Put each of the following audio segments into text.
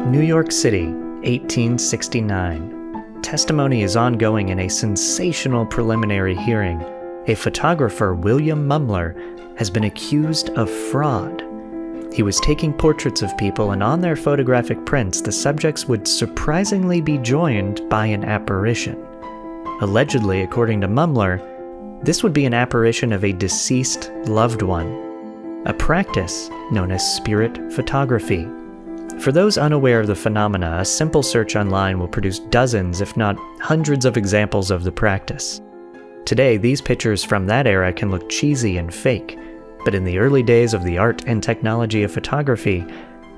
New York City, 1869. Testimony is ongoing in a sensational preliminary hearing. A photographer, William Mumler, has been accused of fraud. He was taking portraits of people, and on their photographic prints, the subjects would surprisingly be joined by an apparition. Allegedly, according to Mumler, this would be an apparition of a deceased loved one, a practice known as spirit photography. For those unaware of the phenomena, a simple search online will produce dozens, if not hundreds of examples of the practice. Today, these pictures from that era can look cheesy and fake, but in the early days of the art and technology of photography,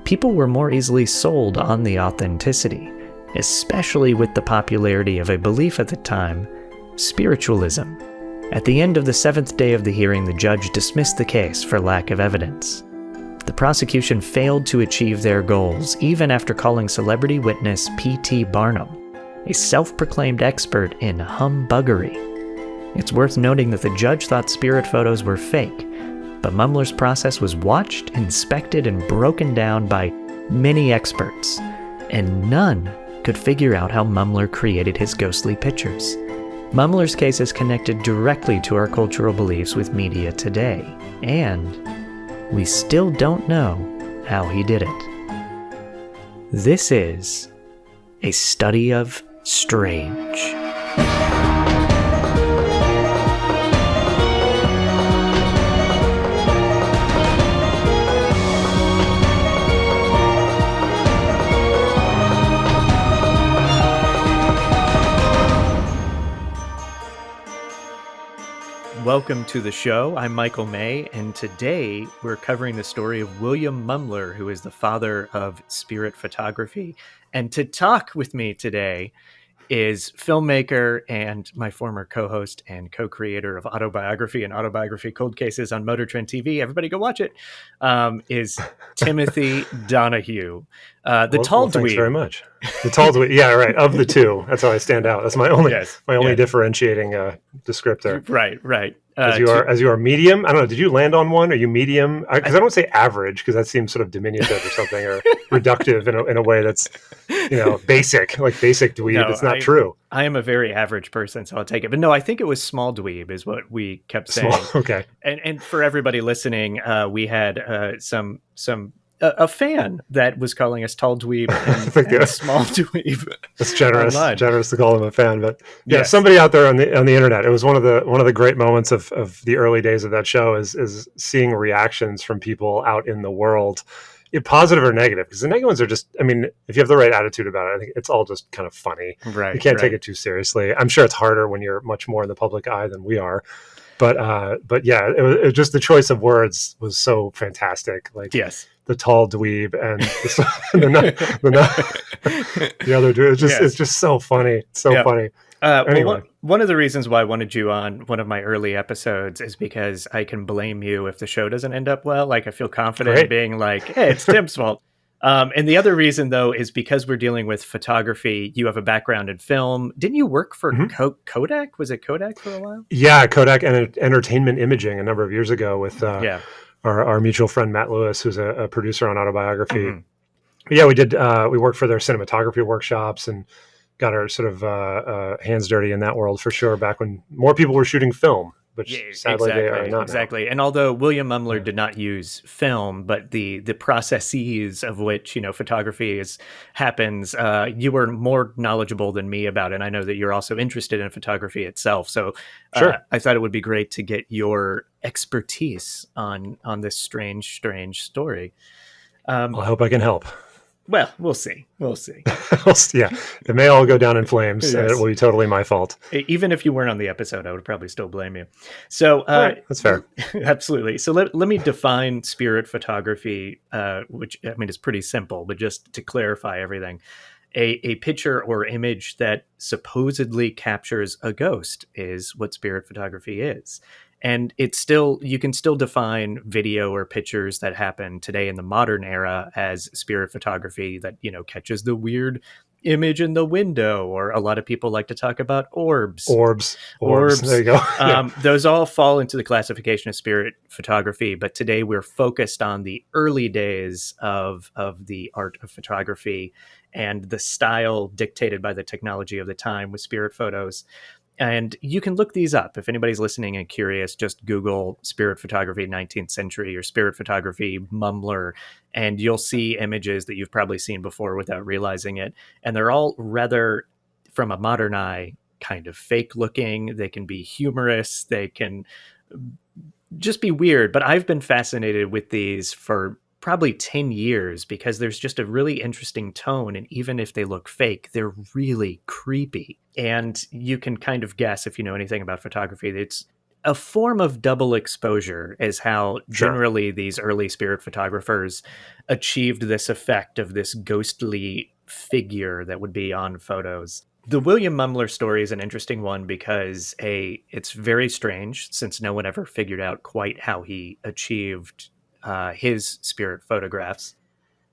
people were more easily sold on the authenticity, especially with the popularity of a belief at the time, spiritualism. At the end of the seventh day of the hearing, the judge dismissed the case for lack of evidence. The prosecution failed to achieve their goals, even after calling celebrity witness P.T. Barnum, a self-proclaimed expert in humbuggery. It's worth noting that the judge thought spirit photos were fake, but Mumler's process was watched, inspected, and broken down by many experts, and none could figure out how Mumler created his ghostly pictures. Mumler's case is connected directly to our cultural beliefs with media today, and we still don't know how he did it. This is a study of strange. Welcome to the show. I'm Michael May, and today we're covering the story of William Mumler, who is the father of spirit photography. And to talk with me today is filmmaker and my former co-host and co-creator of Autobiography and Autobiography Cold Cases on Motor Trend TV. Everybody go watch it. Is Timothy Donahue. Thanks very much. The tall dweeb. Yeah, right. Of the two, that's how I stand out. That's my only differentiating descriptor. Right. As you are medium. I don't know. Did you land on one? Are you medium? Because I don't say average, because that seems sort of diminutive or something, or reductive in a way that's basic, like basic dweeb. No, it's not true. I am a very average person, so I'll take it. But no, I think it was small dweeb is what we kept saying. Okay. And for everybody listening, we had a fan that was calling us tall dweeb and small dweeb. It's generous to call him a fan, but yes. Somebody out there on the internet. It was one of the great moments of the early days of that show is seeing reactions from people out in the world, positive or negative. Because the negative ones are just, if you have the right attitude about it, I think it's all just kind of funny. Right. You can't take it too seriously. I'm sure it's harder when you're much more in the public eye than we are. But yeah, it was just the choice of words was so fantastic. Like, yes. The tall dweeb and the other dude. It's just so funny. Funny. Anyway. Well, one of the reasons why I wanted you on one of my early episodes is because I can blame you if the show doesn't end up well. Like, I feel confident in being like, hey, it's Tim's fault. And the other reason, though, is because we're dealing with photography. You have a background in film. Didn't you work for Kodak? Was it Kodak for a while? Yeah, Kodak and Entertainment Imaging a number of years ago with our mutual friend Matt Lewis, who's a producer on Autobiography. Mm-hmm. Yeah, we did. We worked for their cinematography workshops and got our sort of hands dirty in that world for sure. Back when more people were shooting film. Which sadly they are not exactly. now. And although William Mumler did not use film, but the processes of which photography happens, you were more knowledgeable than me about it. And I know that you're also interested in photography itself. So sure. I thought it would be great to get your expertise on this strange story. Well, I hope I can help. Well, we'll see. Yeah, it may all go down in flames, yes. And it will be totally my fault. Even if you weren't on the episode, I would probably still blame you. So right, that's fair. Absolutely. So let me define spirit photography, which is pretty simple, but just to clarify everything. A picture or image that supposedly captures a ghost is what spirit photography is. And you can still define video or pictures that happen today in the modern era as spirit photography that, catches the weird image in the window, or a lot of people like to talk about orbs. Orbs. There you go. Those all fall into the classification of spirit photography, but today we're focused on the early days of the art of photography and the style dictated by the technology of the time with spirit photos. And you can look these up. If anybody's listening and curious, just Google spirit photography 19th century or spirit photography Mumler, and you'll see images that you've probably seen before without realizing it. And they're all rather, from a modern eye, kind of fake looking. They can be humorous. They can just be weird. But I've been fascinated with these for probably 10 years because there's just a really interesting tone. And even if they look fake, they're really creepy. And you can kind of guess, if you know anything about photography, it's a form of double exposure is how generally these early spirit photographers achieved this effect of this ghostly figure that would be on photos. The William Mumler story is an interesting one because it's very strange since no one ever figured out quite how he achieved his spirit photographs.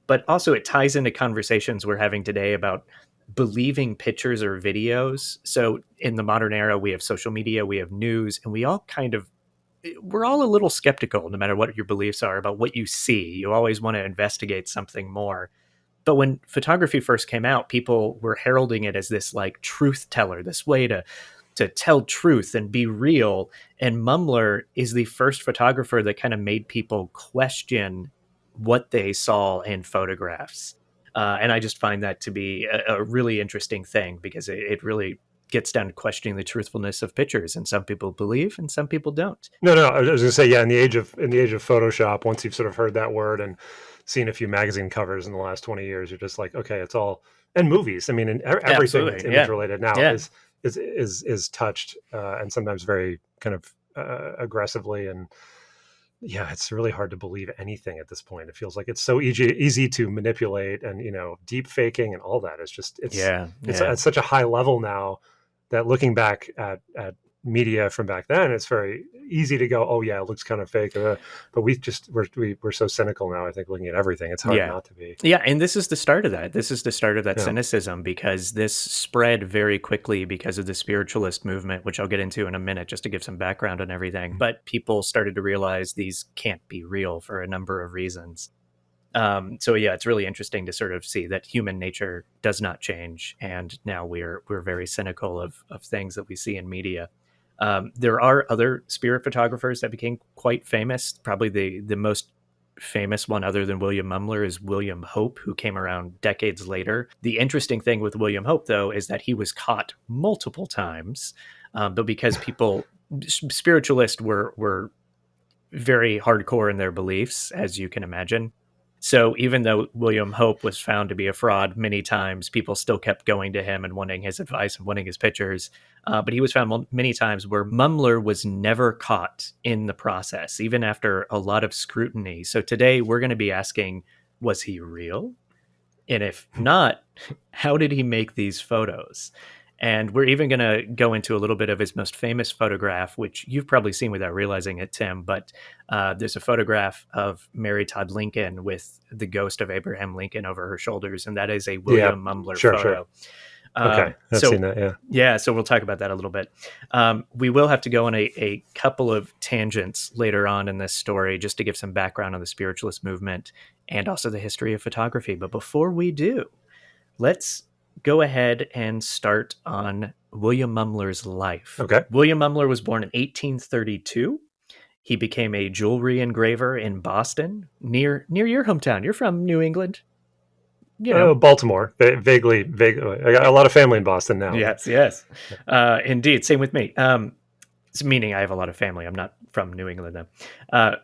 But also it ties into conversations we're having today about believing pictures or videos. So in the modern era, we have social media, we have news, and we're all a little skeptical, no matter what your beliefs are, about what you see. You always want to investigate something more. But when photography first came out, people were heralding it as this like truth teller, this way to tell truth and be real. And Mumler is the first photographer that kind of made people question what they saw in photographs. And I just find that to be a really interesting thing because it really gets down to questioning the truthfulness of pictures. And some people believe and some people don't. No, I was going to say, in the age of Photoshop, once you've sort of heard that word and seen a few magazine covers in the last 20 years, you're just like, okay, it's all, and movies. I mean, and everything that's image related now is touched and sometimes very kind of aggressively. And it's really hard to believe anything at this point. It feels like it's so easy to manipulate, and deep faking and all that. It's just it's at such a high level now that looking back at media from back then, it's very easy to go, oh yeah, it looks kind of fake. But we're so cynical now. I think looking at everything, it's hard not to be. Yeah, and this is the start of that. This is the start of that cynicism, because this spread very quickly because of the spiritualist movement, which I'll get into in a minute, just to give some background on everything. Mm-hmm. But people started to realize these can't be real for a number of reasons. It's really interesting to sort of see that human nature does not change, and now we're very cynical of things that we see in media. There are other spirit photographers that became quite famous. Probably the most famous one other than William Mumler is William Hope, who came around decades later. The interesting thing with William Hope, though, is that he was caught multiple times, but because spiritualists were very hardcore in their beliefs, as you can imagine. So even though William Hope was found to be a fraud many times, people still kept going to him and wanting his advice and wanting his pictures. But he was found many times where Mumler was never caught in the process, even after a lot of scrutiny. So today we're going to be asking, was he real? And if not, how did he make these photos? And we're even going to go into a little bit of his most famous photograph, which you've probably seen without realizing it, Tim. But there's a photograph of Mary Todd Lincoln with the ghost of Abraham Lincoln over her shoulders. And that is a William Mumler photo. Sure. Okay, I've seen that, Yeah, so we'll talk about that a little bit. We will have to go on a couple of tangents later on in this story just to give some background on the spiritualist movement and also the history of photography. But before we do, let's go ahead and start on William Mumler's life. Okay. William Mumler was born in 1832. He became a jewelry engraver in Boston, near your hometown. You're from New England. Baltimore, vaguely. I got a lot of family in Boston now. Yes. Indeed. Same with me. Meaning I have a lot of family. I'm not from New England though.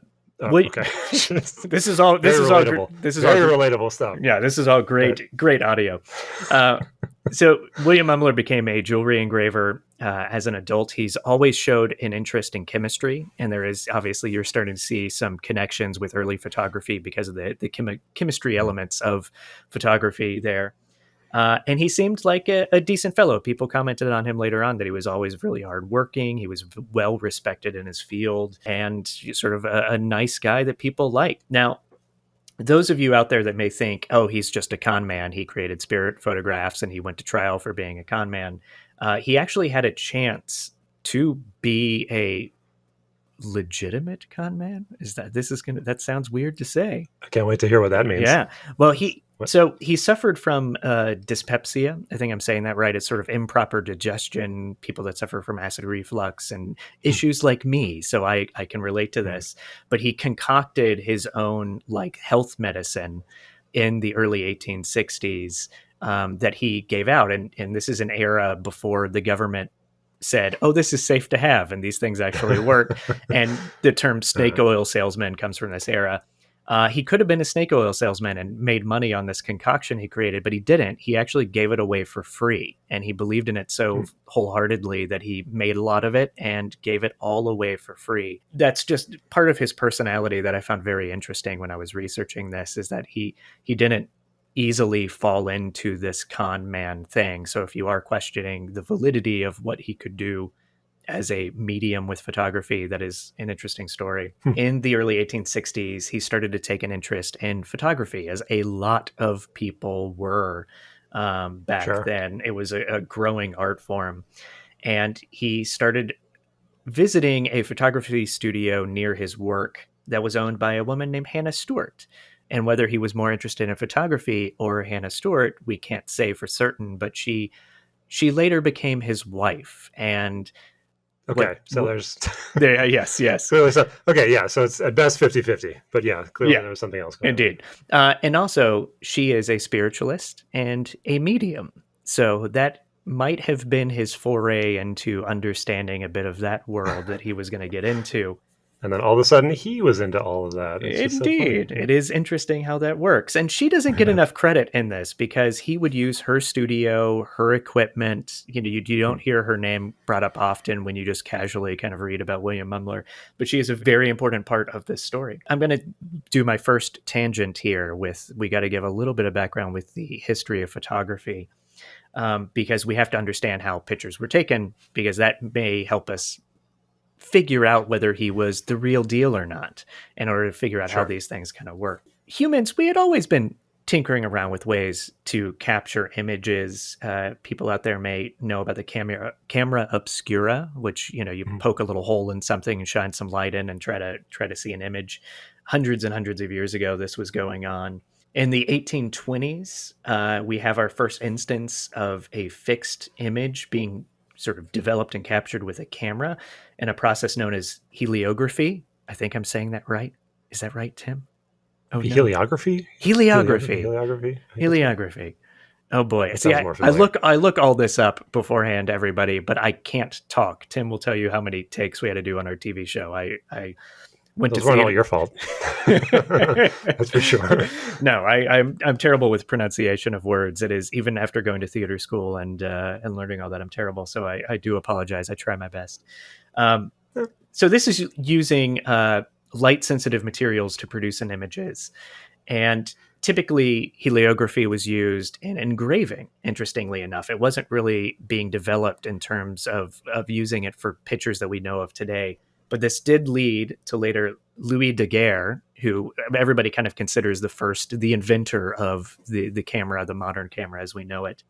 Okay. This is all relatable stuff. Yeah, this is all great audio. So William Mumler became a jewelry engraver as an adult. He's always showed an interest in chemistry, and there is obviously you're starting to see some connections with early photography because of the chemistry elements of photography there. And he seemed like a decent fellow. People commented on him later on that he was always really hardworking. He was well respected in his field and sort of a nice guy that people liked. Now, those of you out there that may think, oh, he's just a con man, he created spirit photographs and he went to trial for being a con man, he actually had a chance to be a legitimate con man. That sounds weird to say. I can't wait to hear what that means. Yeah. Well, he suffered from dyspepsia. I think I'm saying that right. It's sort of improper digestion, people that suffer from acid reflux and issues like me. So I can relate to this. But he concocted his own like health medicine in the early 1860s that he gave out. And this is an era before the government said, oh, this is safe to have, and these things actually work. And the term snake oil salesman comes from this era. He could have been a snake oil salesman and made money on this concoction he created, but he didn't. He actually gave it away for free, and he believed in it so wholeheartedly that he made a lot of it and gave it all away for free. That's just part of his personality that I found very interesting when I was researching this, is that he didn't easily fall into this con man thing. So if you are questioning the validity of what he could do as a medium with photography, that is an interesting story. In the early 1860s, he started to take an interest in photography, as a lot of people were back then. It was a growing art form. And he started visiting a photography studio near his work that was owned by a woman named Hannah Stewart. And whether he was more interested in photography or Hannah Stewart, we can't say for certain, but she later became his wife. And there's yes. Clearly so. Okay, yeah, so it's at best 50-50, but yeah, clearly there was something else going Indeed. And also, she is a spiritualist and a medium. So that might have been his foray into understanding a bit of that world that he was going to get into. And then all of a sudden, he was into all of that. Indeed. So it is interesting how that works. And she doesn't get enough credit in this, because he would use her studio, her equipment. You know, you don't hear her name brought up often when you just casually kind of read about William Mumler, but she is a very important part of this story. I'm going to do my first tangent here we got to give a little bit of background with the history of photography, because we have to understand how pictures were taken, because that may help us figure out whether he was the real deal or not, in order to figure out how these things kind of work. Humans, we had always been tinkering around with ways to capture images. People out there may know about the camera obscura, which, you know, you poke a little hole in something and shine some light in and try to see an image. Hundreds and hundreds of years ago, this was going on. In the 1820s, we have our first instance of a fixed image being sort of developed and captured with a camera in a process known as heliography. I think I'm saying that right. Is that right, Tim? Oh, heliography? Heliography. Oh boy. See, I look all this up beforehand, everybody, but I can't talk. Tim will tell you how many takes we had to do on our TV show. I went Those to weren't all your fault. That's for sure. No, I'm terrible with pronunciation of words. It is, even after going to theater school and learning all that, I'm terrible. So I do apologize. I try my best. So this is using light sensitive materials to produce an images. And typically heliography was used in engraving, interestingly enough. It wasn't really being developed in terms of using it for pictures that we know of today. But this did lead to later Louis Daguerre, who everybody kind of considers the inventor of the camera, the modern camera as we know it,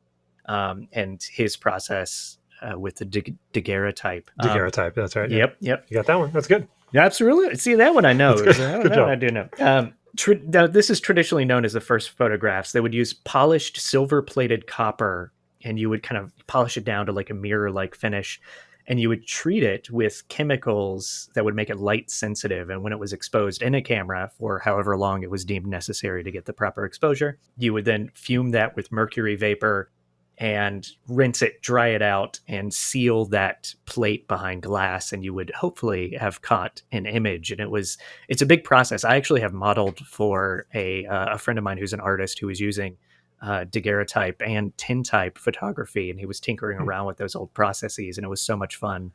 and his process with the daguerreotype. Daguerreotype, that's right. Yep. You got that one. That's good. Absolutely. See, that one I know. Good job. I do know. Now, this is traditionally known as the first photographs. They would use polished silver-plated copper, and you would kind of polish it down to like a mirror-like finish. And you would treat it with chemicals that would make it light sensitive. And when it was exposed in a camera for however long it was deemed necessary to get the proper exposure, you would then fume that with mercury vapor and rinse it, dry it out, and seal that plate behind glass. And you would hopefully have caught an image. And it's a big process. I actually have modeled for a friend of mine who's an artist who was using daguerreotype and tintype photography, and he was tinkering around with those old processes, and it was so much fun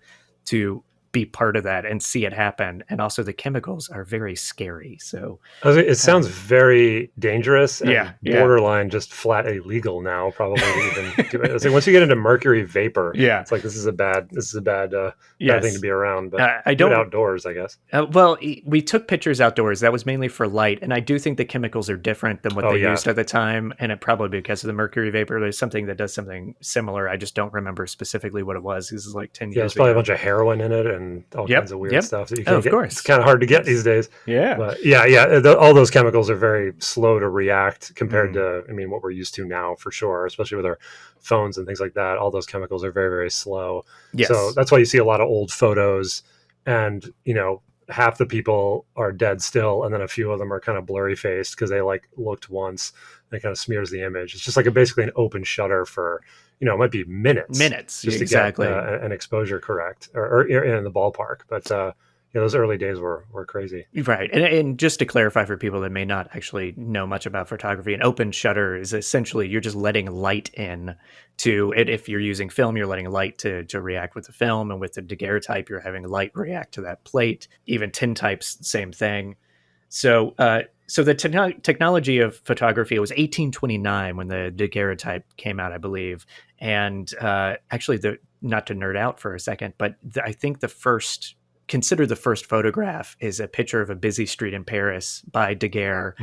to be part of that and see it happen. And also the chemicals are very scary. So it sounds very dangerous and yeah. borderline just flat illegal now, probably to even do it. It's like once you get into mercury vapor, it's like this is a bad bad thing to be around. But I don't do it outdoors, I guess. Well, we took pictures outdoors. That was mainly for light, and I do think the chemicals are different than what they used at the time, and it probably because of the mercury vapor. There's something that does something similar. I just don't remember specifically what it was. This is like 10 years ago. There's probably a bunch of heroin in it and all kinds of weird stuff that you can't get. Of course. It's kind of hard to get these days. Yeah. But all those chemicals are very slow to react compared to, what we're used to now for sure, especially with our phones and things like that. All those chemicals are very, very slow. Yes. So that's why you see a lot of old photos and, half the people are dead still. And then a few of them are kind of blurry faced because they like looked once and it kind of smears the image. It's just like basically an open shutter for, it might be minutes. Just exactly. To get an exposure correct or in the ballpark. But, those early days were crazy. Right. And just to clarify for people that may not actually know much about photography, an open shutter is essentially you're just letting light in to it. If you're using film, you're letting light to react with the film. And with the daguerreotype, you're having light react to that plate. Even tintypes, same thing. So the technology of photography, it was 1829 when the daguerreotype came out, I believe. And actually, not to nerd out for a second, but I think consider the first photograph is a picture of a busy street in Paris by Daguerre.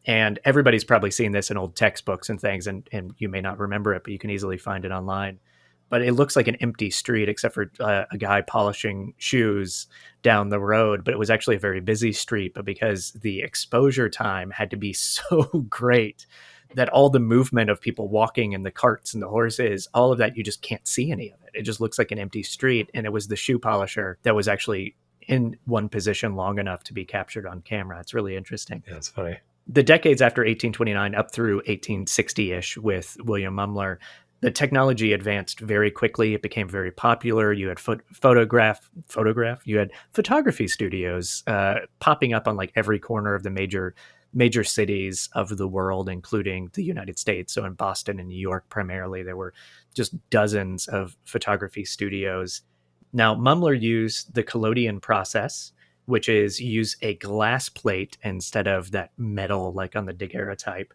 And everybody's probably seen this in old textbooks and things, and you may not remember it, but you can easily find it online. But it looks like an empty street except for a guy polishing shoes down the road. But it was actually a very busy street. But because the exposure time had to be so great that all the movement of people walking and the carts and the horses, all of that, you just can't see any of it. It just looks like an empty street. And it was the shoe polisher that was actually in one position long enough to be captured on camera. It's really interesting. Yeah, it's funny. The decades after 1829 up through 1860-ish with William Mumler, the technology advanced very quickly. It became very popular. You had you had photography studios popping up on like every corner of the major cities of the world, including the United States. So in Boston and New York, primarily, there were just dozens of photography studios. Now, Mumler used the Collodion process, which is use a glass plate instead of that metal like on the daguerreotype.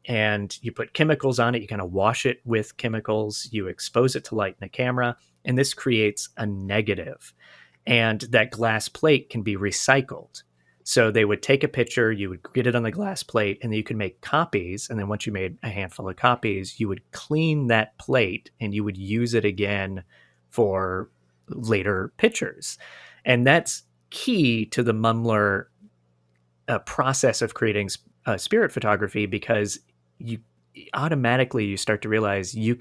And you put chemicals on it. You kind of wash it with chemicals. You expose it to light in a camera, and this creates a negative. And that glass plate can be recycled. So they would take a picture, you would get it on the glass plate, and then you could make copies. And then once you made a handful of copies, you would clean that plate and you would use it again for later pictures. And that's key to the Mumler process of creating spirit photography, because you start to realize you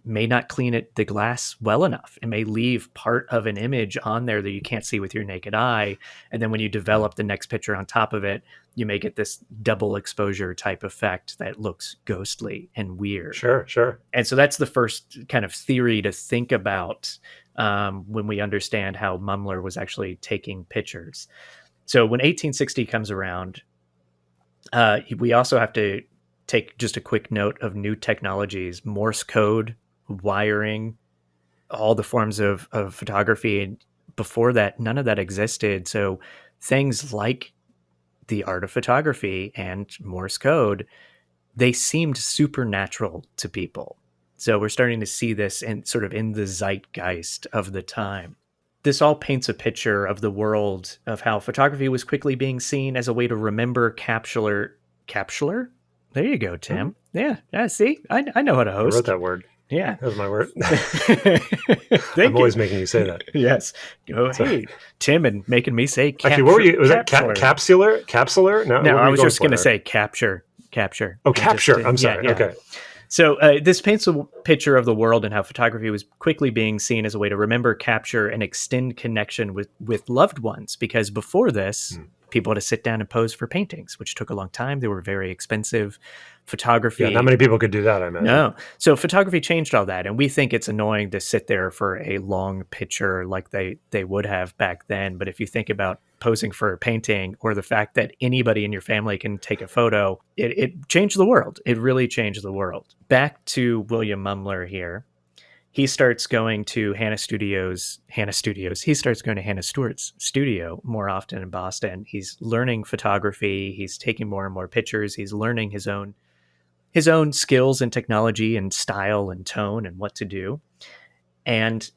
may not clean the glass well enough. It may leave part of an image on there that you can't see with your naked eye. And then when you develop the next picture on top of it, you may get this double exposure type effect that looks ghostly and weird. Sure. And so that's the first kind of theory to think about when we understand how Mumler was actually taking pictures. So when 1860 comes around, we also have to take just a quick note of new technologies, Morse code, wiring, all the forms of photography. And before that, none of that existed. So things like the art of photography and Morse code, they seemed supernatural to people. So we're starting to see this in the zeitgeist of the time. This all paints a picture of the world of how photography was quickly being seen as a way to remember, capture. There you go, Tim. Yeah. See, I know how to host. I wrote that word. Yeah. That was my word. I'm always making you say that. Yes. Hey, Tim, and making me say capture. Actually, what were you? Was that capsular? Capsular? No, I was just going to say capture. Oh, capture. I'm sorry. Yeah. Okay. So this paints a picture of the world and how photography was quickly being seen as a way to remember, capture, and extend connection with loved ones. Because before this, people had to sit down and pose for paintings, which took a long time. They were very expensive. Photography. Yeah, not many people could do that, I imagine. No. So photography changed all that. And we think it's annoying to sit there for a long picture like they would have back then. But if you think about posing for a painting, or the fact that anybody in your family can take a photo, it changed the world. It really changed the world. Back to William Mumler here. he starts going to Hannah Studios. He starts going to Hannah Stewart's studio more often in Boston. He's learning photography. He's taking more and more pictures. He's learning his own skills and technology and style and tone and what to do. And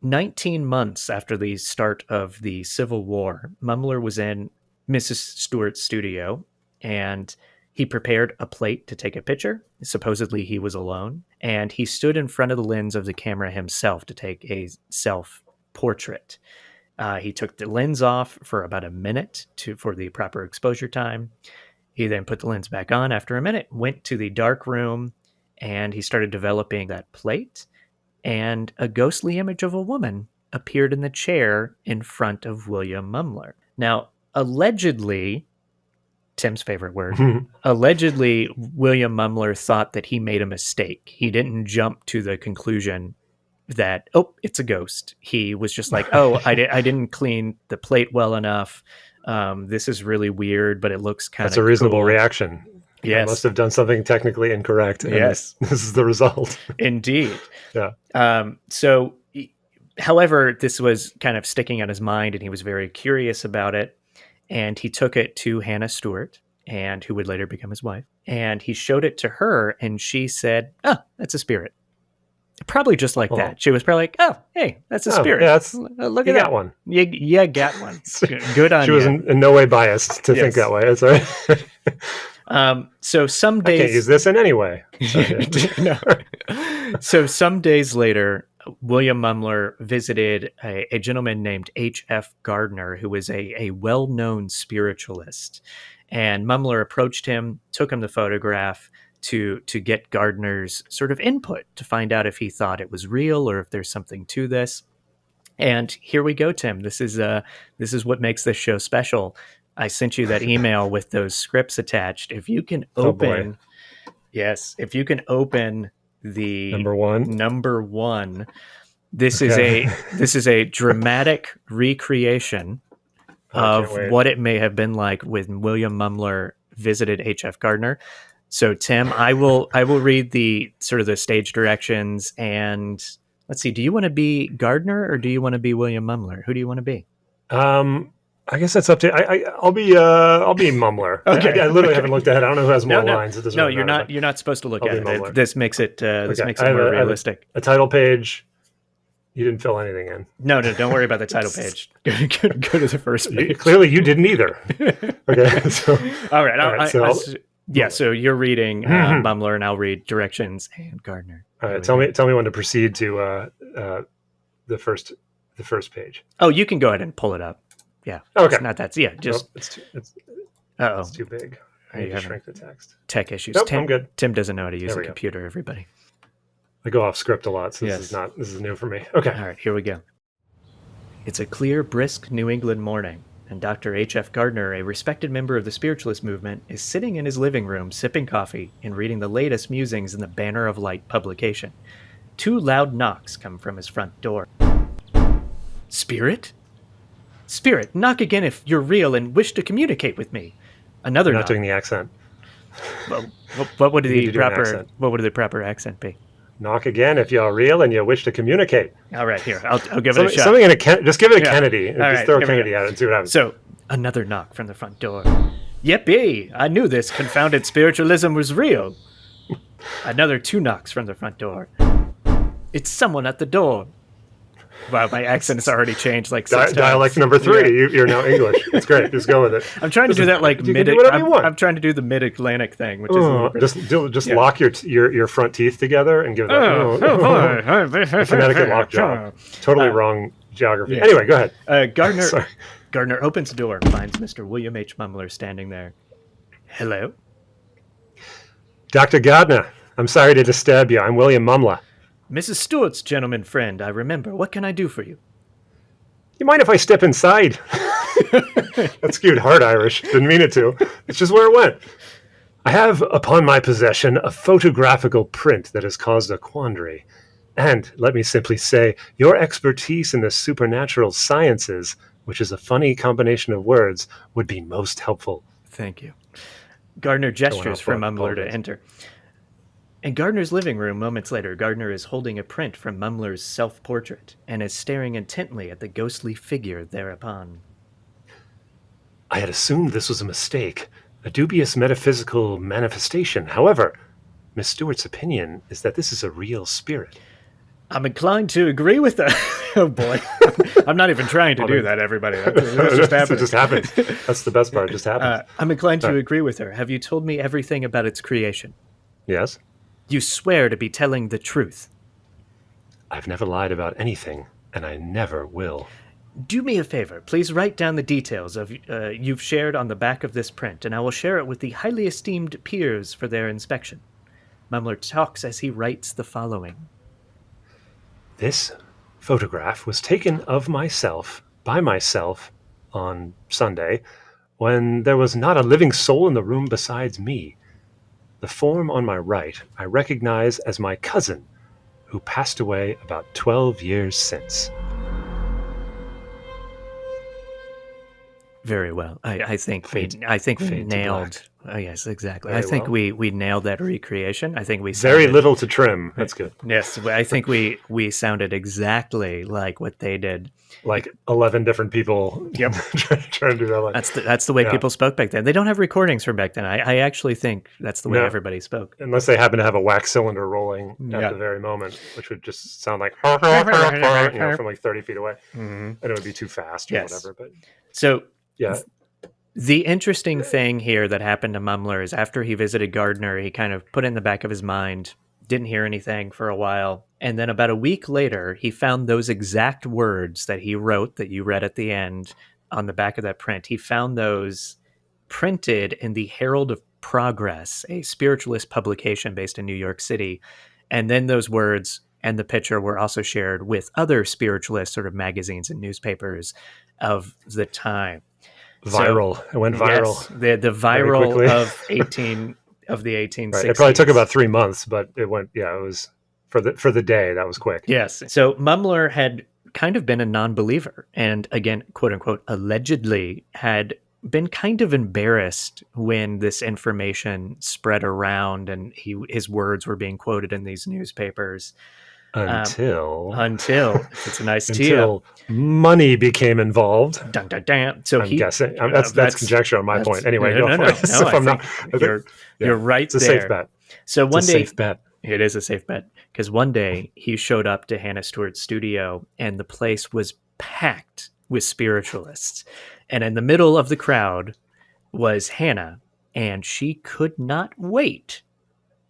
19 months after the start of the Civil War, Mumler was in Mrs. Stewart's studio, and he prepared a plate to take a picture. Supposedly he was alone, and he stood in front of the lens of the camera himself to take a self-portrait. He took the lens off for about a minute for the proper exposure time. He then put the lens back on after a minute, went to the dark room, and he started developing that plate. And a ghostly image of a woman appeared in the chair in front of William Mumler. Now, allegedly, Tim's favorite word, allegedly, William Mumler thought that he made a mistake. He didn't jump to the conclusion that, oh, it's a ghost. He was just like, oh, I didn't clean the plate well enough. This is really weird, but it looks kind of That's a reasonable reaction. Yes. I must have done something technically incorrect. And yes. This is the result. Indeed. Yeah. So, however, this was kind of sticking on his mind, and he was very curious about it. And he took it to Hannah Stewart, and who would later become his wife. And he showed it to her, and she said, oh, that's a spirit. Probably just like that. She was probably like, oh, hey, that's a spirit. Yeah, look at you that. got one. You got one. Good on you. She was in no way biased to think that way. That's all right. So some days... I can't use this in any way. No. So some days later, William Mumler visited a gentleman named H.F. Gardner, who was a well-known spiritualist. And Mumler approached him, took him the photograph to get Gardner's sort of input to find out if he thought it was real or if there's something to this. And here we go, Tim. This is what makes this show special. I sent you that email with those scripts attached. If you can open, if you can open the number one, this is a dramatic recreation of what it may have been like when William Mumler visited H.F. Gardner. So, Tim, I will read the sort of the stage directions, and let's see. Do you want to be Gardner or do you want to be William Mumler? Who do you want to be? I guess that's up to. I'll be Mumler. Okay. I literally haven't looked ahead. I don't know who has more lines. It doesn't you're not. You're not supposed to look at it. Mumler. This makes it. Makes it more realistic. A title page. You didn't fill anything in. No, don't worry about the title page. Go to the first page. Clearly, you didn't either. Okay. So, all right. So you're reading Mumler, and I'll read directions and Gardner. All right. Tell me when to proceed to the first page. Oh, you can go ahead and pull it up. Yeah. Okay. It's not that. Yeah. Just. It's too big. I need to shrink the text. Tech issues. Nope, I'm good. Tim doesn't know how to use a computer. Everybody. I go off script a lot, so this is new for me. Okay. All right. Here we go. It's a clear, brisk New England morning, and Dr. H.F. Gardner, a respected member of the Spiritualist movement, is sitting in his living room sipping coffee and reading the latest musings in the Banner of Light publication. 2 loud knocks come from his front door. Spirit? Spirit, knock again if you're real and wish to communicate with me. Another knock. Not doing the accent. Well, what would the proper accent be? Knock again if you're real and you wish to communicate. All right, here. I'll give it a shot. Something just give it a Kennedy. Just throw a Kennedy at it and see what happens. So, another knock from the front door. Yippee! I knew this confounded spiritualism was real. Another 2 knocks from the front door. It's someone at the door. Wow, my accent has already changed like 6 times. Dialect number 3. Yeah. You're now English. It's great. Just go with it. I'm trying to do that like mid. I'm trying to do the mid-Atlantic thing, which is lock your front teeth together and give it a phonetic lockjaw. Totally wrong geography. Yeah. Anyway, go ahead. Gardner opens the door, finds Mr. William H. Mumler standing there. Hello, Dr. Gardner. I'm sorry to disturb you. I'm William Mumler. Mrs. Stewart's gentleman friend, I remember. What can I do for you? You mind if I step inside? That skewed hard Irish. Didn't mean it to. It's just where it went. I have upon my possession a photographical print that has caused a quandary. And, let me simply say, your expertise in the supernatural sciences, which is a funny combination of words, would be most helpful. Thank you. Gardner gestures for Mumler to enter. In Gardner's living room, moments later, Gardner is holding a print from Mumler's self-portrait and is staring intently at the ghostly figure thereupon. I had assumed this was a mistake, a dubious metaphysical manifestation. However, Miss Stewart's opinion is that this is a real spirit. I'm inclined to agree with that. Oh boy. I'm not even trying to do that, everybody. That's just happening. It just happens. That's the best part. It just happens. I'm inclined to agree with her. Have you told me everything about its creation? Yes. You swear to be telling the truth. I've never lied about anything, and I never will. Do me a favor. Please write down the details of you've shared on the back of this print, and I will share it with the highly esteemed peers for their inspection. Mumler talks as he writes the following. This photograph was taken of myself, by myself, on Sunday, when there was not a living soul in the room besides me. The form on my right I recognize as my cousin, who passed away about 12 years since. Very well. I think we nailed. Oh yes, exactly. I think we nailed that recreation. I think we very little to trim. That's good. Yes, I think we sounded exactly like what they did. Like 11 different people. Yep. trying to do that. That's the way people spoke back then. They don't have recordings from back then. I actually think that's the way everybody spoke. Unless they happen to have a wax cylinder rolling at the very moment, which would just sound like from like 30 feet away. And it would be too fast or whatever. But so the interesting thing here that happened to Mumler is after he visited Gardner, he kind of put it in the back of his mind, didn't hear anything for a while. And then about a week later, he found those exact words that he wrote that you read at the end on the back of that print. He found those printed in the Herald of Progress, a spiritualist publication based in New York City. And then those words and the picture were also shared with other spiritualist sort of magazines and newspapers of the time. Viral. So, it went viral. Yes, the viral of the 1860s. Right. It probably took about 3 months, but it went. Yeah, it was for the day. That was quick. Yes. So Mumler had kind of been a non-believer, and again, quote unquote, allegedly had been kind of embarrassed when this information spread around, and his words were being quoted in these newspapers. Until it's a nice until money became involved. Dun, dun, dun. So I'm guessing that's conjecture on my point. Anyway, no. You're right. It's a safe bet. So one day, safe bet. It is a safe bet because one day he showed up to Hannah Stewart's studio, and the place was packed with spiritualists, and in the middle of the crowd was Hannah, and she could not wait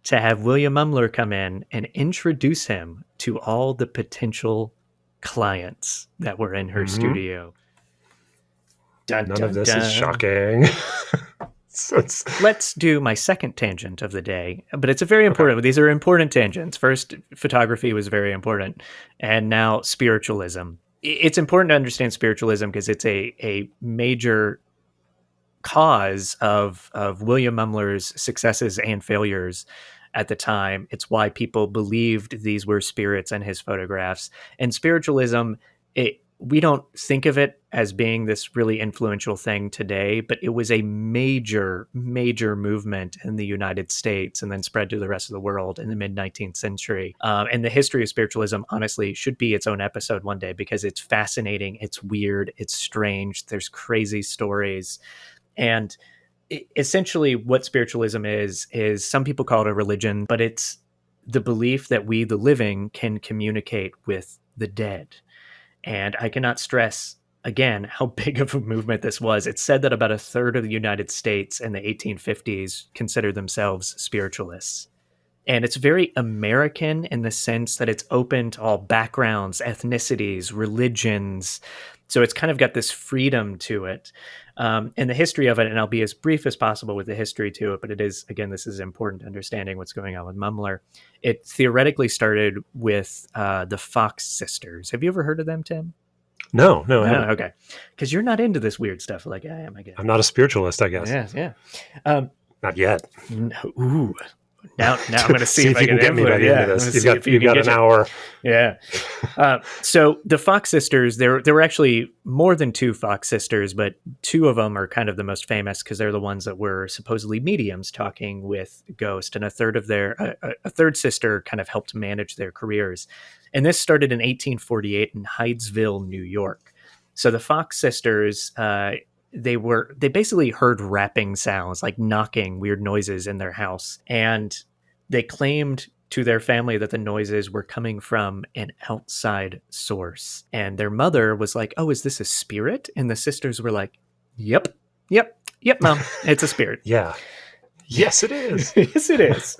to have William Mumler come in and introduce him to all the potential clients that were in her studio. None of this is shocking. Let's do my second tangent of the day, but it's a very important. These are important tangents. First, photography was very important, and now spiritualism. It's important to understand spiritualism because it's a major cause of William Mumler's successes and failures at the time. It's why people believed these were spirits in his photographs. And spiritualism, we don't think of it as being this really influential thing today, but it was a major, major movement in the United States and then spread to the rest of the world in the mid-19th century. And the history of spiritualism, honestly, should be its own episode one day because it's fascinating, it's weird, it's strange, there's crazy stories. And essentially what spiritualism is some people call it a religion, but it's the belief that we, the living, can communicate with the dead. And I cannot stress again how big of a movement this was. It's said that about a third of the United States in the 1850s considered themselves spiritualists. And it's very American in the sense that it's open to all backgrounds, ethnicities, religions. So it's kind of got this freedom to it. And the history of it, and I'll be as brief as possible with the history to it, but it is, again, this is important to understanding what's going on with Mumler. It theoretically started with the Fox sisters. Have you ever heard of them, Tim? No. Okay. Because you're not into this weird stuff like I am, I guess. I'm not a spiritualist, I guess. Yeah. Not yet. No, ooh. Now I'm going to see if I can get me by the end of this. You've got an hour. Yeah. So the Fox sisters, there were actually more than two Fox sisters, but two of them are kind of the most famous because they're the ones that were supposedly mediums talking with ghosts, and a third sister kind of helped manage their careers. And this started in 1848 in Hydesville, New York. So the Fox sisters, they basically heard rapping sounds, like knocking, weird noises in their house. And they claimed to their family that the noises were coming from an outside source. And their mother was like, "Oh, is this a spirit?" And the sisters were like, Yep, Mom, it's a spirit." Yeah. Yes, it is. Yes, it is.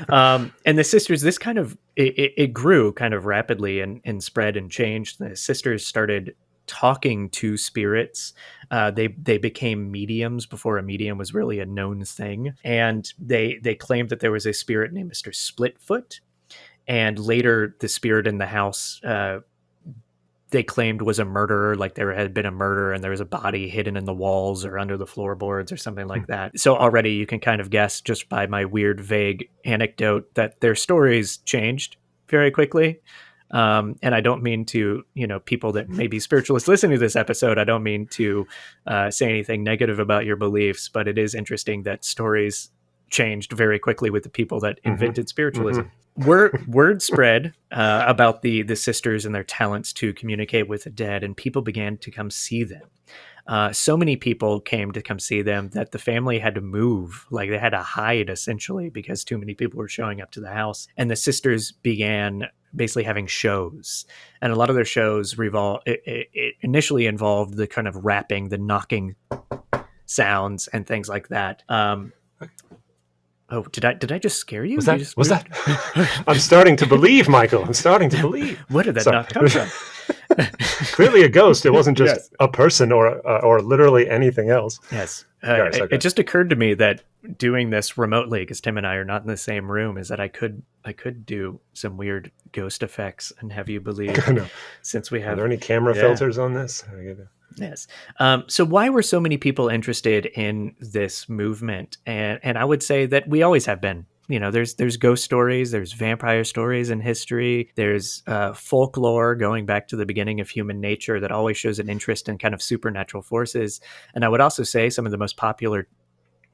And the sisters, this kind of, it grew kind of rapidly and spread and changed. The sisters started talking to spirits. They became mediums before a medium was really a known thing. And they claimed that there was a spirit named Mr. Splitfoot. And later the spirit in the house, they claimed was a murderer, like there had been a murder and there was a body hidden in the walls or under the floorboards or something like that. So already you can kind of guess just by my weird, vague anecdote that their stories changed very quickly. And I don't mean to, people that may be spiritualists listening to this episode, I don't mean to say anything negative about your beliefs, but it is interesting that stories changed very quickly with the people that invented spiritualism. Word spread about the sisters and their talents to communicate with the dead, and people began to come see them. So many people came to come see them that the family had to move, like they had to hide essentially because too many people were showing up to the house. And the sisters began basically having shows, and a lot of their shows it initially involved the kind of rapping, the knocking sounds and things like that. Oh, did I just scare you? Was that? I'm starting to believe, Michael. I'm starting to believe. Where did that knock come from? Clearly a ghost. It wasn't just a person or literally anything else. Yes. It just occurred to me that doing this remotely, because Tim and I are not in the same room, is that I could do some weird ghost effects and have you believe. Since we have. Are there any camera filters on this? Yes. So why were so many people interested in this movement? And I would say that we always have been. There's ghost stories, there's vampire stories in history, there's folklore going back to the beginning of human nature that always shows an interest in kind of supernatural forces. And I would also say some of the most popular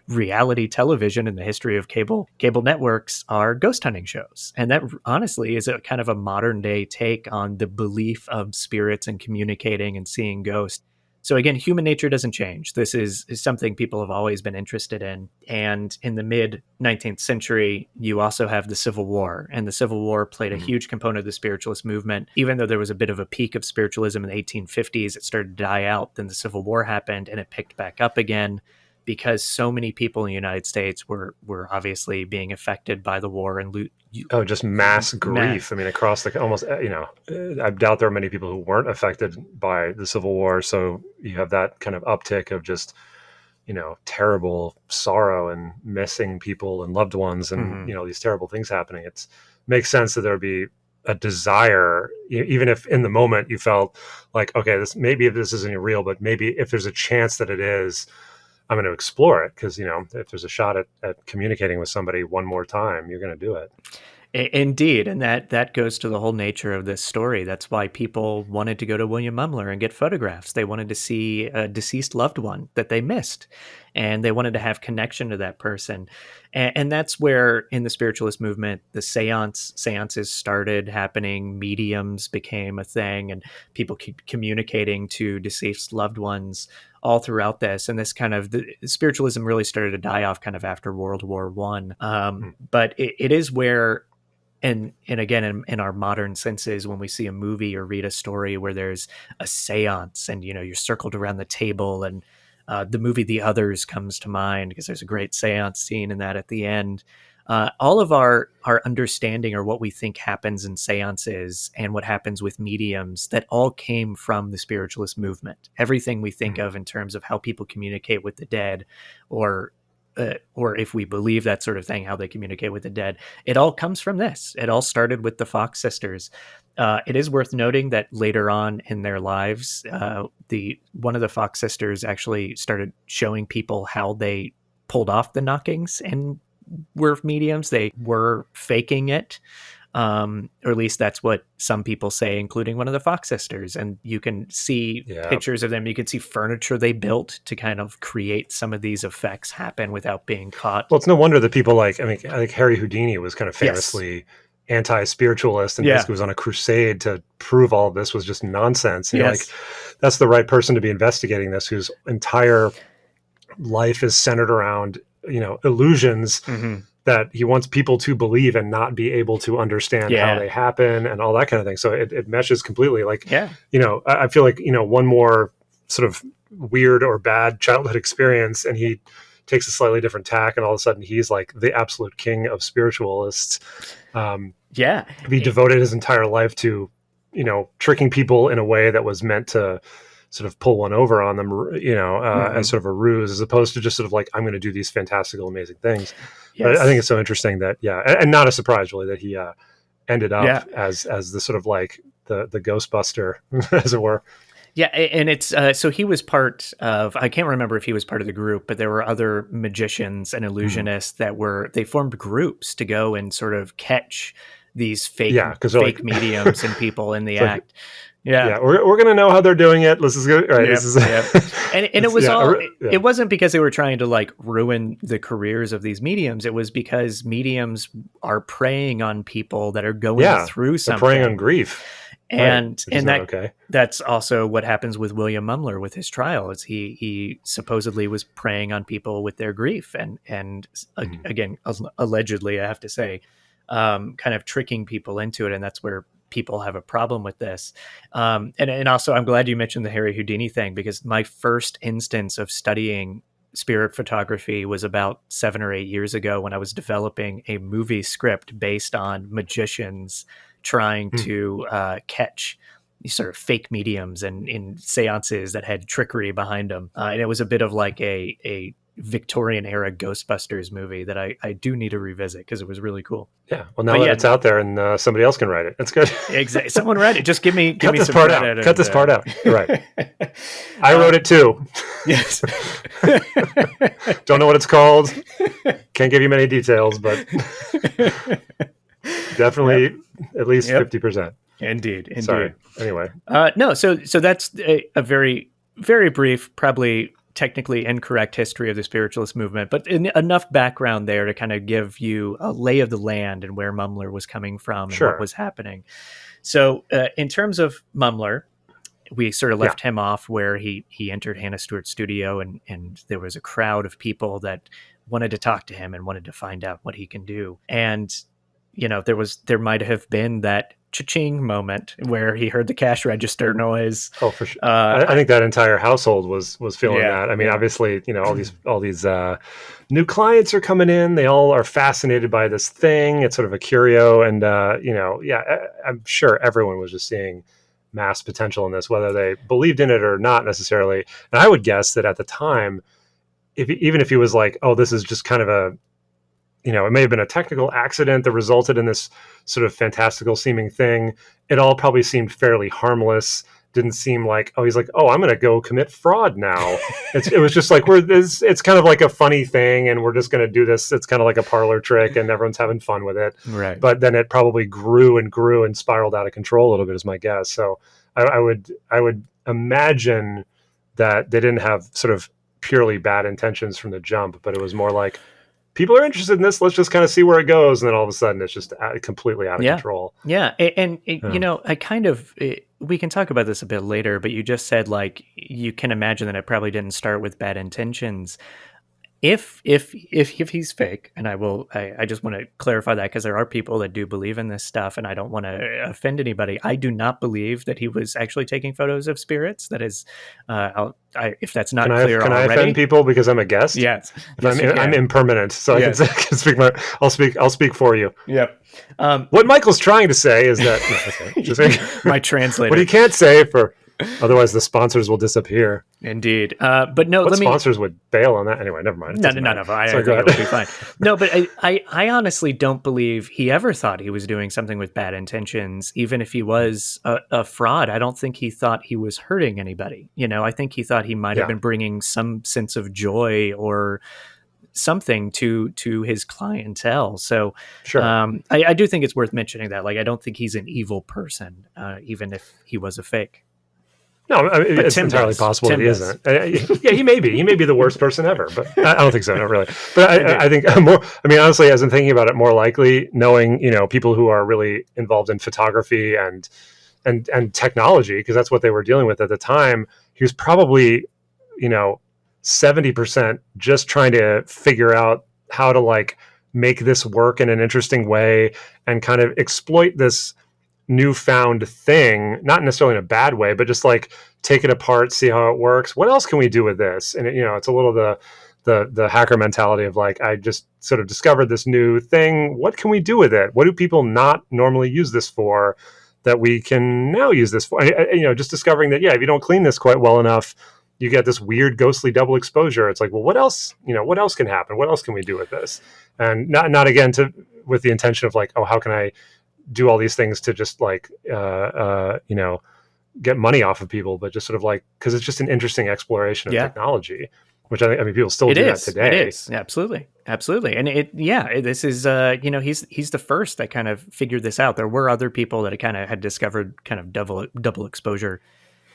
reality television in the history of cable networks are ghost hunting shows. And that honestly is a kind of a modern day take on the belief of spirits and communicating and seeing ghosts. So again, human nature doesn't change. This is something people have always been interested in. And in the mid 19th century, you also have the Civil War. And the Civil War played a huge component of the spiritualist movement. Even though there was a bit of a peak of spiritualism in the 1850s, it started to die out. Then the Civil War happened and it picked back up again, because so many people in the United States were obviously being affected by the war and just mass grief. I mean, across the almost, I doubt there are many people who weren't affected by the Civil War. So you have that kind of uptick of just, terrible sorrow and missing people and loved ones and, these terrible things happening. It makes sense that there would be a desire, even if in the moment you felt like, okay, maybe this isn't real, but maybe if there's a chance that it is, I'm going to explore it, because, if there's a shot at communicating with somebody one more time, you're going to do it. Indeed. And that goes to the whole nature of this story. That's why people wanted to go to William Mumler and get photographs. They wanted to see a deceased loved one that they missed, and they wanted to have connection to that person. And that's where in the spiritualist movement, the seances started happening, mediums became a thing, and people keep communicating to deceased loved ones all throughout this. And this kind of, the spiritualism really started to die off kind of after World War I. But it is where, and again, in our modern senses, when we see a movie or read a story where there's a seance and, you're circled around the table, and the movie The Others comes to mind because there's a great seance scene in that at the end. All of our understanding, or what we think happens in seances and what happens with mediums, that all came from the spiritualist movement. Everything we think of in terms of how people communicate with the dead, or if we believe that sort of thing, how they communicate with the dead, it all comes from this. It all started with the Fox sisters. It is worth noting that later on in their lives, one of the Fox sisters actually started showing people how they pulled off the knockings and were mediums. They were faking it. Or at least that's what some people say, including one of the Fox sisters. And you can see pictures of them. You can see furniture they built to kind of create some of these effects happen without being caught. Well, it's no wonder that people I think Harry Houdini was kind of famously anti-spiritualist and basically was on a crusade to prove all of this was just nonsense. You know, like, that's the right person to be investigating this, whose entire life is centered around, you know, illusions that he wants people to believe and not be able to understand how they happen and all that kind of thing. So it meshes completely. Like, you know, I feel like, you know, one more sort of weird or bad childhood experience and he takes a slightly different tack, and all of a sudden he's like the absolute king of spiritualists. He devoted his entire life to, you know, tricking people in a way that was meant to sort of pull one over on them, you know, as sort of a ruse, as opposed to just sort of like, I'm going to do these fantastical, amazing things. But I think it's so interesting that, and not a surprise really that he ended up as the sort of like the Ghostbuster, as it were. Yeah, and it's so he was part of, I can't remember if he was part of the group, but there were other magicians and illusionists that they formed groups to go and sort of catch these fake mediums and people in the act. We're going to know how they're doing it. This is good. Right. And it was it wasn't because they were trying to like ruin the careers of these mediums. It was because mediums are preying on people that are going through something. They're preying on grief. And that's also what happens with William Mumler with his trial. Is he supposedly was preying on people with their grief and again, allegedly, I have to say, kind of tricking people into it. And that's where people have a problem with this. And also, I'm glad you mentioned the Harry Houdini thing, because my first instance of studying spirit photography was about 7 or 8 years ago when I was developing a movie script based on magicians trying to catch these sort of fake mediums and in seances that had trickery behind them. And it was a bit of like a Victorian era Ghostbusters movie that I do need to revisit because it was really cool. Yeah. Well, now that it's out there and somebody else can write it. That's good. Exactly. Someone write it. Just give me this some part out. Cut this part out. Right. I wrote it too. Yes. Don't know what it's called. Can't give you many details, but definitely at least 50%. Indeed. Sorry. Anyway. No. So that's a very, very brief, probably technically incorrect history of the spiritualist movement, but enough background there to kind of give you a lay of the land and where Mumler was coming from and what was happening. So in terms of Mumler, we sort of left him off where he entered Hannah Stewart's studio and there was a crowd of people that wanted to talk to him and wanted to find out what he can do. And, you know, there might have been that cha-ching moment where he heard the cash register noise. Oh, for sure. I think that entire household was feeling that. I mean, obviously, you know, all these new clients are coming in. They all are fascinated by this thing. It's sort of a curio, and you know, I'm sure everyone was just seeing mass potential in this, whether they believed in it or not necessarily. And I would guess that at the time, even if he was like, "Oh, this is just kind of a," you know, it may have been a technical accident that resulted in this sort of fantastical seeming thing. It all probably seemed fairly harmless. Didn't seem like, he's like, I'm going to go commit fraud now. It was just like, it's kind of like a funny thing and we're just going to do this. It's kind of like a parlor trick and everyone's having fun with it. Right. But then it probably grew and spiraled out of control a little bit is my guess. So I would imagine that they didn't have sort of purely bad intentions from the jump, but it was more like, people are interested in this. Let's just kind of see where it goes. And then all of a sudden it's just completely out of control. Yeah. And you know, we can talk about this a bit later, but you just said like, you can imagine that it probably didn't start with bad intentions. If he's fake, and I just want to clarify that because there are people that do believe in this stuff, and I don't want to offend anybody. I do not believe that he was actually taking photos of spirits. That is, if that's not clear already. Can I offend people because I'm a guest? Yes, I'm impermanent, so I can speak. I'll speak for you. Yep. What Michael's trying to say is that my translator. What he can't say otherwise the sponsors will disappear. Indeed. But no, sponsors would bail on that? Anyway, never mind. No. I think it'll be fine. No, but I honestly don't believe he ever thought he was doing something with bad intentions. Even if he was a fraud, I don't think he thought he was hurting anybody. You know, I think he thought he might have been bringing some sense of joy or something to his clientele. So Sure. I do think it's worth mentioning that. Like, I don't think he's an evil person, even if he was a fake. No, I mean, it's entirely possible that he isn't. Yeah, he may be. He may be the worst person ever, but I don't think so. Not really. But I think more. I mean, honestly, as I'm thinking about it, more likely knowing people who are really involved in photography and technology, because that's what they were dealing with at the time. He was probably 70% just trying to figure out how to like make this work in an interesting way and kind of exploit this newfound thing, not necessarily in a bad way, but just like take it apart, see how it works. What else can we do with this? And it's a little the hacker mentality of like, I just sort of discovered this new thing. What can we do with it? What do people not normally use this for that we can now use this for? Just discovering that, if you don't clean this quite well enough, you get this weird ghostly double exposure. It's like, well, what else can happen? What else can we do with this? And not again with the intention of like, oh, how can I do all these things to just like get money off of people, but just sort of like, because it's just an interesting exploration of technology, which I mean people still do that today. It is absolutely. And this is he's the first that kind of figured this out. There were other people that kind of had discovered kind of double exposure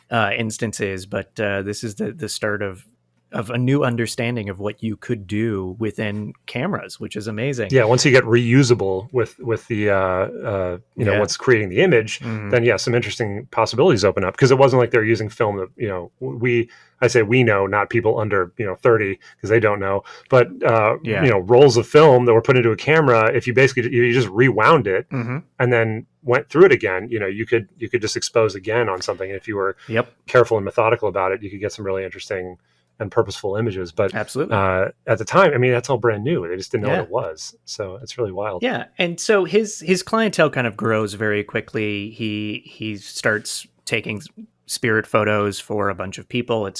instances, but this is the start of a new understanding of what you could do within cameras, which is amazing. Yeah, once you get reusable with the what's creating the image, then some interesting possibilities open up, because it wasn't like they're using film that I say we know, not people under 30, because they don't know, but rolls of film that were put into a camera. If you just rewound it and then went through it again, you could just expose again on something. And if you were careful and methodical about it, you could get some really interesting and purposeful images. But absolutely, at the time, I mean, that's all brand new. They just didn't know what it was. So it's really wild. Yeah. And so his clientele kind of grows very quickly. He starts taking spirit photos for a bunch of people.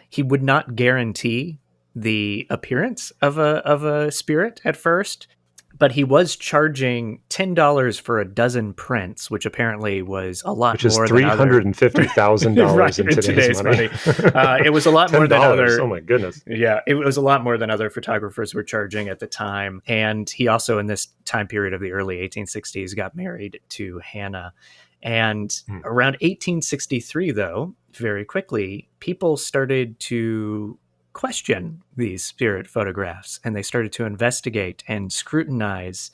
He would not guarantee the appearance of a spirit at first, but he was charging $10 for a dozen prints, which apparently was a lot more than $350,000 in today's money. It was a lot more than other. Oh my goodness! Yeah, it was a lot more than other photographers were charging at the time. And he also, in this time period of the early 1860s, got married to Hannah. And around 1863, though, very quickly, people started to question these spirit photographs, and they started to investigate and scrutinize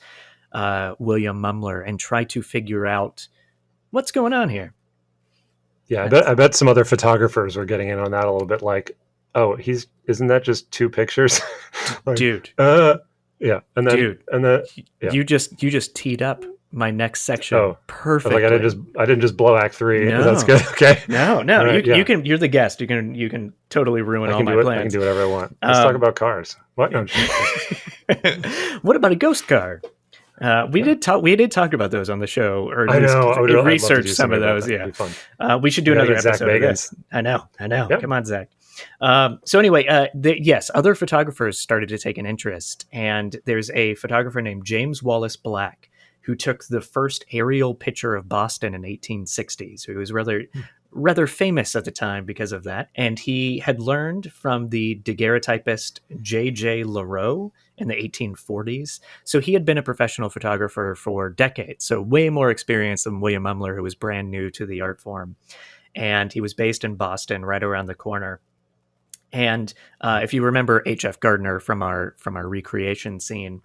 William Mumler and try to figure out what's going on here. Yeah, I bet some other photographers were getting in on that a little bit. Like, oh, isn't that just two pictures, like, dude? Yeah, and then you just teed up my next section perfectly. Like I didn't just blow act 3. No. That's good. Okay. No. Right, you can. You're the guest. You can totally ruin all my plans. I can do whatever I want. Let's talk about cars. What? No, what about a ghost car? We did talk about those on the show, or I know. I would research some of those. Yeah, we should do another episode of this. I know. Yep. Come on, Zach. So anyway, other photographers started to take an interest, and there's a photographer named James Wallace Black who took the first aerial picture of Boston in 1860s. Who was rather famous at the time because of that. And he had learned from the daguerreotypist J.J. Leroux in the 1840s. So he had been a professional photographer for decades, so way more experience than William Mumler, who was brand new to the art form. And he was based in Boston, right around the corner. And if you remember H.F. Gardner from our recreation scene,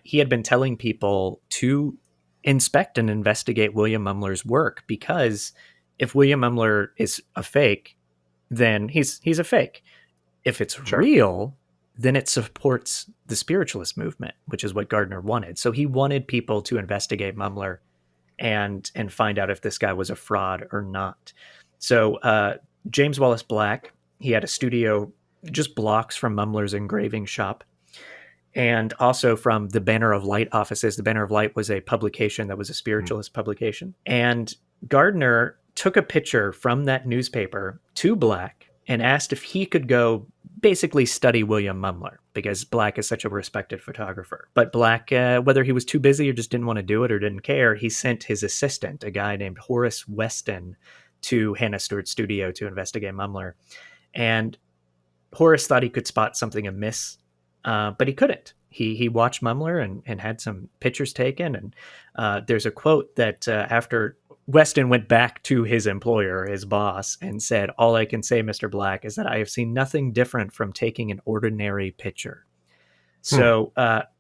he had been telling people to inspect and investigate William Mumler's work, because if William Mumler is a fake, then he's a fake. If it's real, then it supports the spiritualist movement, which is what Gardner wanted. So he wanted people to investigate Mumler and find out if this guy was a fraud or not. So James Wallace Black, he had a studio just blocks from Mumler's engraving shop, and also from the Banner of Light offices. The Banner of Light was a publication that was a spiritualist publication. And Gardner took a picture from that newspaper to Black and asked if he could go basically study William Mumler, because Black is such a respected photographer. But Black, whether he was too busy or just didn't want to do it or didn't care, he sent his assistant, a guy named Horace Weston, to Hannah Stewart's studio to investigate Mumler. And Horace thought he could spot something amiss but he couldn't. He watched Mumler and had some pictures taken. And there's a quote that after Weston went back to his employer, his boss, and said, "All I can say, Mr. Black, is that I have seen nothing different from taking an ordinary picture." So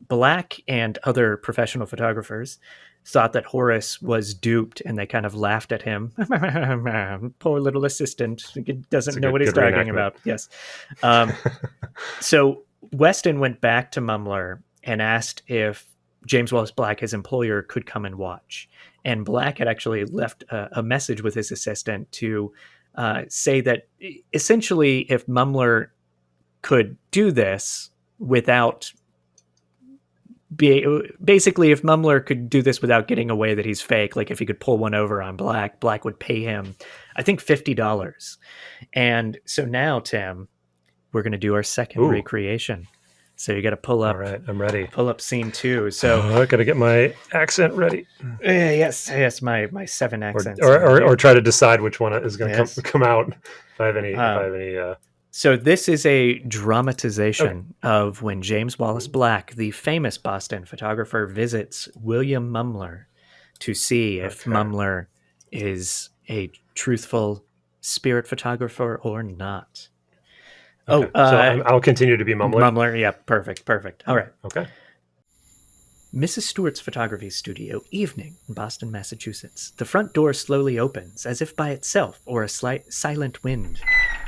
Black and other professional photographers thought that Horace was duped, and they kind of laughed at him. Poor little assistant. He doesn't know what he's talking about. Yes. So Weston went back to Mumler and asked if James Wallace Black, his employer, could come and watch. And Black had actually left a message with his assistant to say that essentially if Mumler could do this without basically if Mumler could do this without getting away that he's fake, like if he could pull one over on Black would pay him, I think, $50. And so now, Tim, we're going to do our second recreation. So you got to pull up. All right, I'm ready. Pull up scene 2. So I got to get my accent ready. Yes, my 7 accents. Or try to decide which one is going to come out. If I have any. So this is a dramatization of when James Wallace Black, the famous Boston photographer, visits William Mumler to see if Mumler is a truthful spirit photographer or not. Okay. So I'll continue to be Mumler. Mumler, yeah, perfect. All right. Okay. Mrs. Stewart's photography studio, evening in Boston, Massachusetts. The front door slowly opens, as if by itself or a slight silent wind.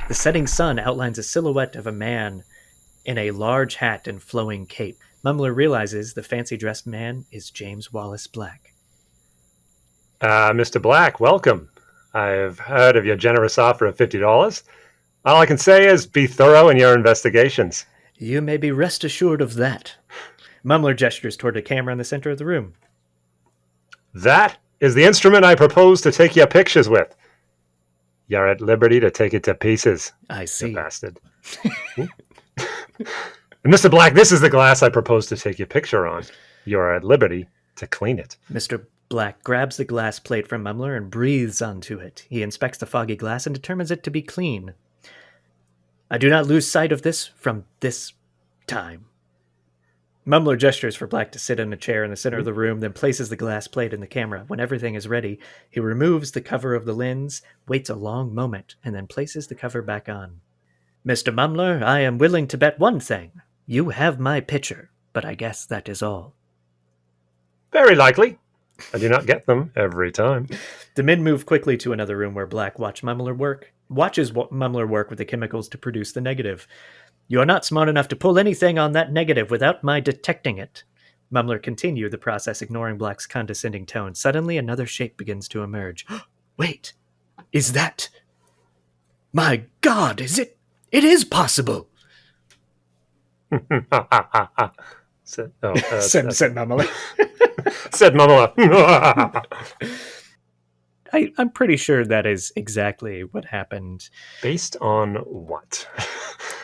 The setting sun outlines a silhouette of a man in a large hat and flowing cape. Mumler realizes the fancy-dressed man is James Wallace Black. Mr. Black, welcome. I've heard of your generous offer of $50. All I can say is be thorough in your investigations. You may be rest assured of that. Mumler gestures toward a camera in the center of the room. That is the instrument I propose to take your pictures with. You're at liberty to take it to pieces. I see. You bastard. And Mr. Black, this is the glass I propose to take your picture on. You're at liberty to clean it. Mr. Black grabs the glass plate from Mumler and breathes onto it. He inspects the foggy glass and determines it to be clean. I do not lose sight of this from this time. Mumler gestures for Black to sit in a chair in the center of the room, then places the glass plate in the camera. When everything is ready, he removes the cover of the lens, waits a long moment, and then places the cover back on. Mr. Mumler, I am willing to bet one thing. You have my picture, but I guess that is all. Very likely. I do not get them every time. The men move quickly to another room where Black watches Mumler work with the chemicals to produce the negative. You are not smart enough to pull anything on that negative without my detecting it. Mumler continued the process, ignoring Black's condescending tone. Suddenly, another shape begins to emerge. Wait, is that... My God, is it... It is possible! Said Mumler. Said Mumler. I'm pretty sure that is exactly what happened. Based on what?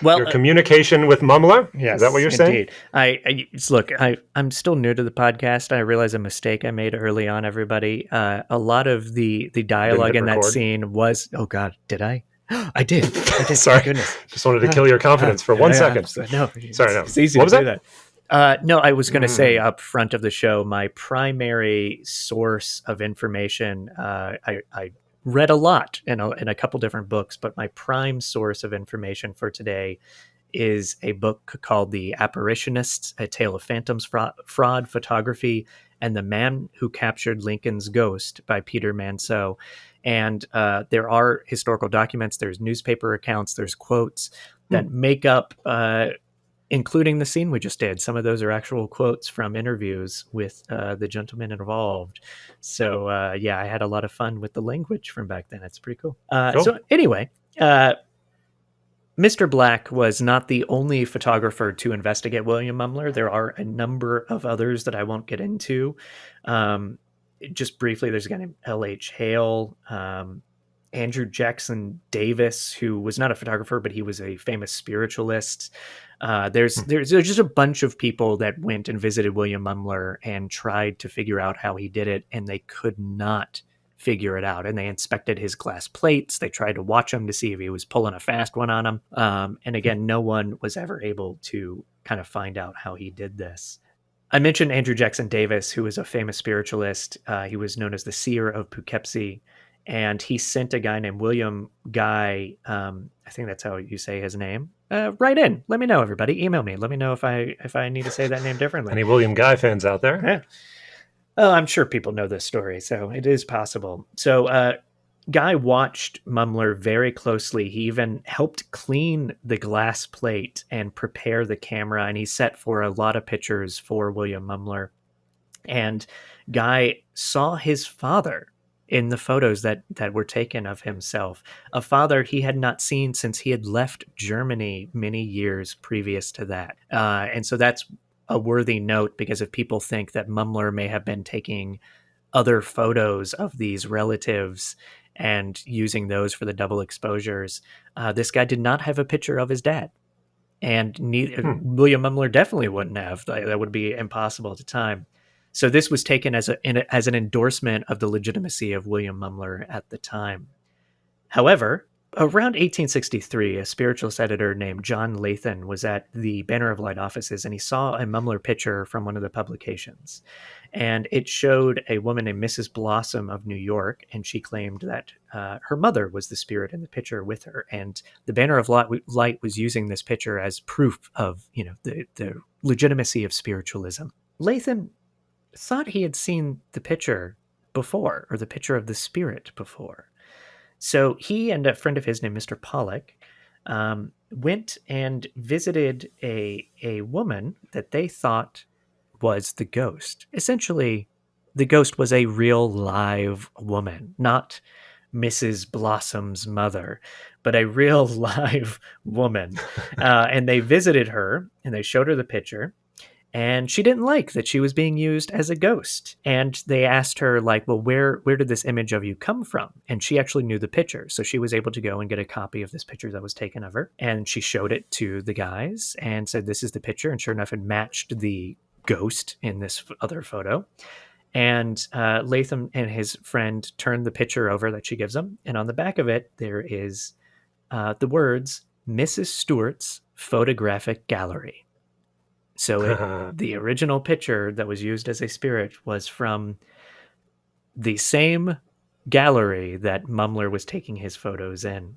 Well, your communication with Mumler? Yes, is that what you're saying? Look, I'm still new to the podcast. I realize a mistake I made early on, everybody. A lot of the dialogue in that scene was... Oh, God, did I? I did. Sorry. Goodness. Just wanted to kill your confidence for 1 second. No. Sorry, no. It's easy what to was do that. No, I was going to say up front of the show, my primary source of information, I read a lot in a couple different books, but my prime source of information for today is a book called The Apparitionists, A Tale of Phantoms, Fraud, Photography, and the Man Who Captured Lincoln's Ghost by Peter Manseau. And there are historical documents, there's newspaper accounts, there's quotes that make up... including the scene we just did. Some of those are actual quotes from interviews with the gentlemen involved. So, I had a lot of fun with the language from back then. It's pretty cool. Cool. So anyway, Mr. Black was not the only photographer to investigate William Mumler. There are a number of others that I won't get into. Just briefly, there's a guy named L.H. Hale, Andrew Jackson Davis, who was not a photographer, but he was a famous spiritualist. There's just a bunch of people that went and visited William Mumler and tried to figure out how he did it, and they could not figure it out. And they inspected his glass plates. They tried to watch him to see if he was pulling a fast one on him. And again, no one was ever able to kind of find out how he did this. I mentioned Andrew Jackson Davis, who was a famous spiritualist. He was known as the seer of Poughkeepsie, and he sent a guy named William Guy, I think that's how you say his name. Write in. Let me know, everybody. Email me. Let me know if I need to say that name differently. Any William Guy fans out there? Yeah. Oh, I'm sure people know this story, so it is possible. So Guy watched Mumler very closely. He even helped clean the glass plate and prepare the camera, and he set for a lot of pictures for William Mumler. And Guy saw his father in the photos that were taken of himself, a father he had not seen since he had left Germany many years previous to that. And so that's a worthy note, because if people think that Mumler may have been taking other photos of these relatives and using those for the double exposures, this guy did not have a picture of his dad. And William Mumler definitely wouldn't have. That would be impossible at the time. So this was taken as an endorsement of the legitimacy of William Mumler at the time. However, around 1863, a spiritualist editor named John Lathan was at the Banner of Light offices, and he saw a Mumler picture from one of the publications. And it showed a woman named Mrs. Blossom of New York, and she claimed that her mother was the spirit in the picture with her. And the Banner of Light was using this picture as proof of, the legitimacy of spiritualism. Lathan thought he had seen the picture before, or the picture of the spirit before. So he and a friend of his named Mr. Pollock went and visited a woman that they thought was the ghost. Essentially, the ghost was a real live woman, not Mrs. Blossom's mother, but a real live woman. And they visited her, and they showed her the picture. And she didn't like that she was being used as a ghost. And they asked her, like, well, where did this image of you come from? And she actually knew the picture. So she was able to go and get a copy of this picture that was taken of her. And she showed it to the guys and said, this is the picture. And sure enough, it matched the ghost in this other photo. And Latham and his friend turned the picture over that she gives them. And on the back of it, there is the words, Mrs. Stewart's Photographic Gallery. So the original picture that was used as a spirit was from the same gallery that Mumler was taking his photos in.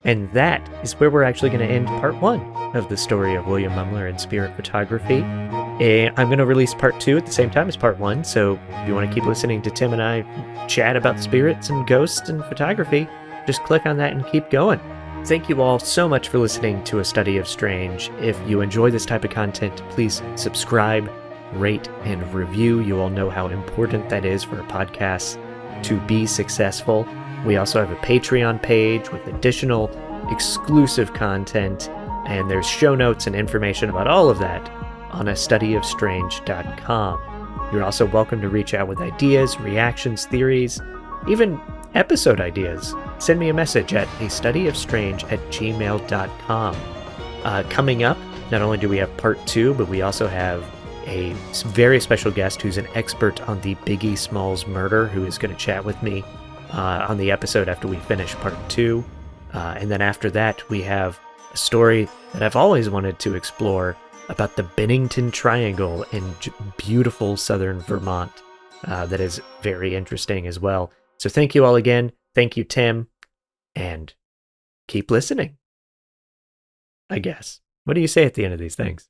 And that is where we're actually going to end part 1 of the story of William Mumler and spirit photography. I'm going to release part 2 at the same time as part 1, so if you want to keep listening to Tim and I chat about spirits and ghosts and photography, just click on that and keep going. Thank you all so much for listening to A Study of Strange. If you enjoy this type of content, please subscribe, rate, and review. You all know how important that is for a podcast to be successful. We also have a Patreon page with additional exclusive content, and there's show notes and information about all of that on astudyofstrange.com. You're also welcome to reach out with ideas, reactions, theories, even episode ideas. Send me a message at astudyofstrange@gmail.com. Coming up, not only do we have part 2, but we also have a very special guest who's an expert on the Biggie Smalls murder, who is going to chat with me on the episode after we finish part 2. And then after that, we have a story that I've always wanted to explore about the Bennington Triangle in beautiful southern Vermont. That is very interesting as well. So thank you all again. Thank you, Tim. And keep listening, I guess. What do you say at the end of these things?